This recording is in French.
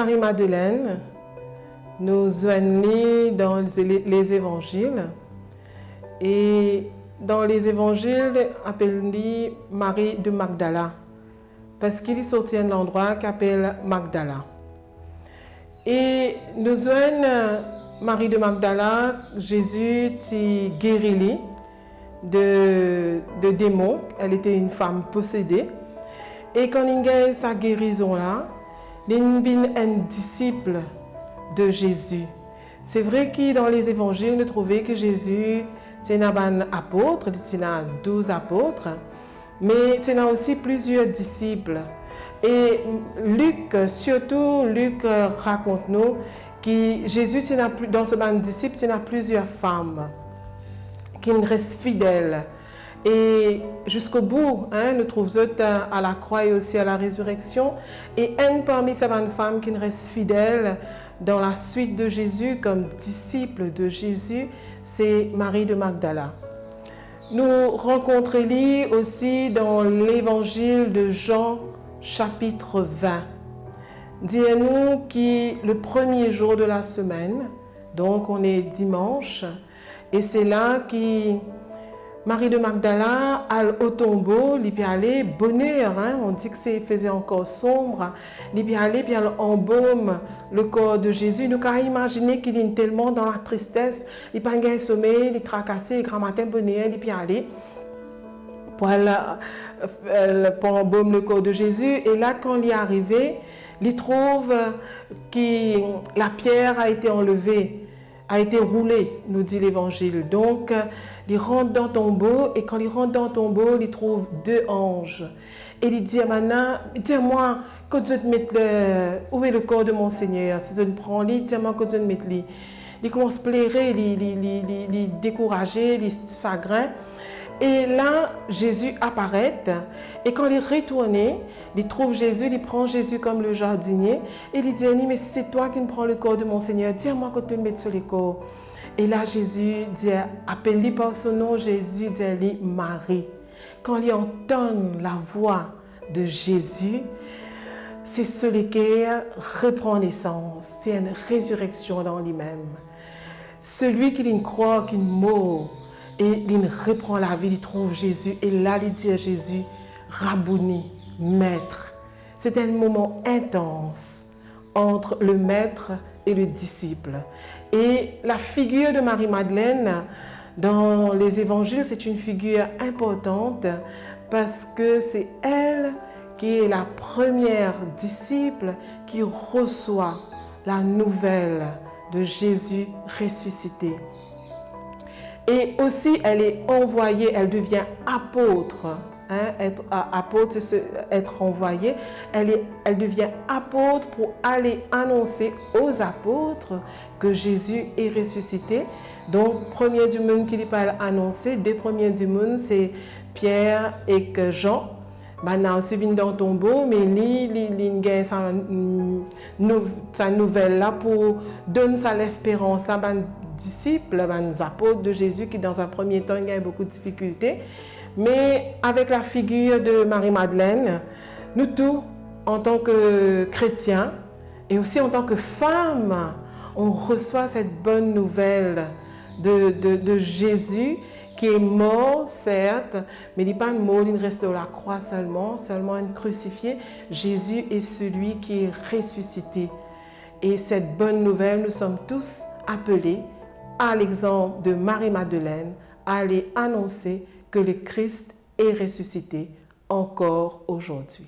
Marie-Madeleine nous joignent dans les évangiles. Et dans les évangiles, appelle Marie de Magdala. Parce qu'il est sorti d'un endroit qu'appelle Magdala. Et nous joignent Marie de Magdala, Jésus t'y guérit de démons. Elle était une femme possédée. Et quand il a eu sa guérison là, il est un disciple de Jésus. C'est vrai que dans les évangiles, nous trouvons que Jésus c'est un apôtre, il a 12 apôtres, mais il a aussi plusieurs disciples. Et Luc, surtout Luc raconte-nous que Jésus, dans ce band de disciples, il a plusieurs femmes qui restent fidèles. Et jusqu'au bout, nous trouvons à la croix et aussi à la résurrection. Et une parmi ces femmes qui restent fidèles dans la suite de Jésus, comme disciple de Jésus, c'est Marie de Magdala. Nous rencontrons aussi dans l'évangile de Jean, chapitre 20. Dis-nous que le premier jour de la semaine, donc on est dimanche, et c'est là que Marie de Magdala au tombeau, il peut aller bonheur, on dit que c'est faisait encore sombre, il peut aller puis elle embaume le corps de Jésus. Nous pouvons imaginer qu'il est tellement dans la tristesse, il peut pas sommeil, il est tracassé, grand matin bonheur, il peut aller pour embaumer le corps de Jésus. Et là quand il est arrivé, il trouve que la pierre a été enlevée, a été roulé, nous dit l'évangile. Donc, il rentre dans le tombeau et quand il rentre dans le tombeau, il trouve 2 anges. Et il dit maintenant, dis-moi, que je te mette où est le corps de mon Seigneur? Si je le prends, dis-moi que je te mette lui. Il commence à pleurer, il est découragé, il est chagrin. Et là, Jésus apparaît. Et quand il est retourné, il trouve Jésus, il prend Jésus comme le jardinier. Et il dit, mais c'est toi qui me prends le corps de mon Seigneur. Dis-moi que tu le mets sur le corps. Et là, Jésus dit, appelle-lui par son nom. Jésus dit, Marie. Quand il entend la voix de Jésus, c'est celui qui reprend naissance. C'est une résurrection dans lui-même. Celui qui croit, qui mort, et il reprend la vie, il trouve Jésus. Et là, il dit à Jésus, Rabouni, maître. C'est un moment intense entre le maître et le disciple. Et la figure de Marie-Madeleine dans les évangiles, c'est une figure importante parce que c'est elle qui est la première disciple qui reçoit la nouvelle de Jésus ressuscité. Et aussi, elle est envoyée, elle devient apôtre. Être apôtre, c'est être envoyée. Elle devient apôtre pour aller annoncer aux apôtres que Jésus est ressuscité. Donc, premier du monde qui parle annoncer, 2 premiers du monde, c'est Pierre et Jean. Maintenant, aussi vient dans le tombeau, mais il a sa nouvelle là pour donner sa l'espérance à ses disciples, les apôtres de Jésus qui dans un premier temps, il y a eu beaucoup de difficultés. Mais avec la figure de Marie-Madeleine, nous tous, en tant que chrétiens et aussi en tant que femmes, on reçoit cette bonne nouvelle de Jésus qui est mort, certes, mais il n'est pas mort, il reste à la croix seulement un crucifié. Jésus est celui qui est ressuscité. Et cette bonne nouvelle, nous sommes tous appelés, à l'exemple de Marie-Madeleine, à aller annoncer que le Christ est ressuscité encore aujourd'hui.